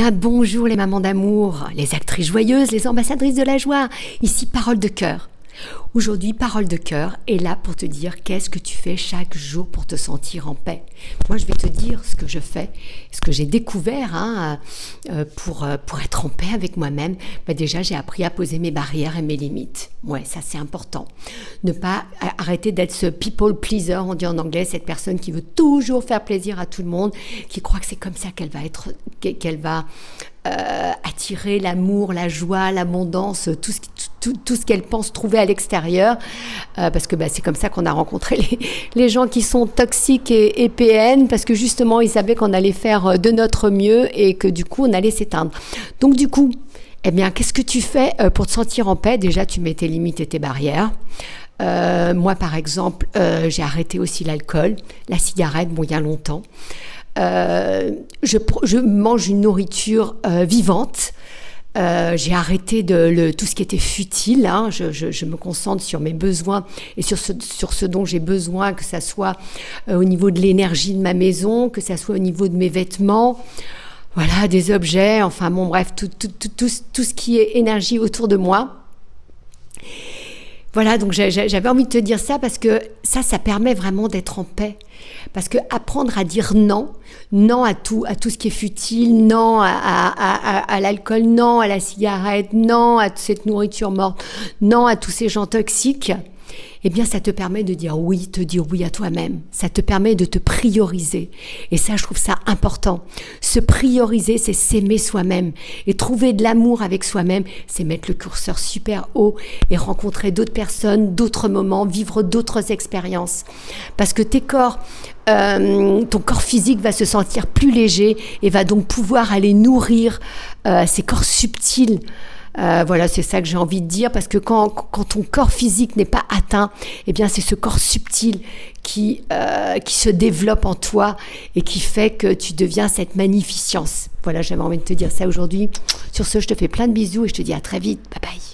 Ah, bonjour les mamans d'amour, les actrices joyeuses, les ambassadrices de la joie. Ici Parole de cœur. Aujourd'hui, Parole de cœur est là pour te dire qu'est-ce que tu fais chaque jour pour te sentir en paix. Moi, je vais te dire ce que je fais, ce que j'ai découvert pour être en paix avec moi-même. Déjà, j'ai appris à poser mes barrières et mes limites. Ouais, ça c'est important. Ne pas arrêter d'être ce people pleaser, on dit en anglais, cette personne qui veut toujours faire plaisir à tout le monde, qui croit que c'est comme ça qu'elle va attirer l'amour, la joie, l'abondance, tout ce qu'elle pense trouver à l'extérieur, parce que c'est comme ça qu'on a rencontré les gens qui sont toxiques et PN, parce que justement ils savaient qu'on allait faire de notre mieux et que du coup on allait s'éteindre. Donc du coup, qu'est-ce que tu fais pour te sentir en paix? Déjà, tu mets tes limites et tes barrières. Moi, par exemple, j'ai arrêté aussi l'alcool, la cigarette, il y a longtemps. Je mange une nourriture vivante. J'ai arrêté tout ce qui était futile. Je me concentre sur mes besoins et sur ce dont j'ai besoin, que ça soit au niveau de l'énergie de ma maison, que ça soit au niveau de mes vêtements. Voilà, des objets, bref, tout ce qui est énergie autour de moi. Voilà, donc j'avais envie de te dire ça parce que ça permet vraiment d'être en paix. Parce que apprendre à dire non à tout ce qui est futile, non à l'alcool, non à la cigarette, non à cette nourriture morte, non à tous ces gens toxiques, ça te permet de dire oui à toi-même. Ça te permet de te prioriser. Et ça, je trouve ça important. Se prioriser, c'est s'aimer soi-même. Et trouver de l'amour avec soi-même, c'est mettre le curseur super haut et rencontrer d'autres personnes, d'autres moments, vivre d'autres expériences. Parce que ton corps physique va se sentir plus léger et va donc pouvoir aller nourrir ces corps subtils. Voilà, c'est ça que j'ai envie de dire, parce que quand ton corps physique n'est pas atteint, c'est ce corps subtil qui se développe en toi et qui fait que tu deviens cette magnificence. Voilà, j'avais envie de te dire ça aujourd'hui. Sur ce, je te fais plein de bisous et je te dis à très vite. Bye bye.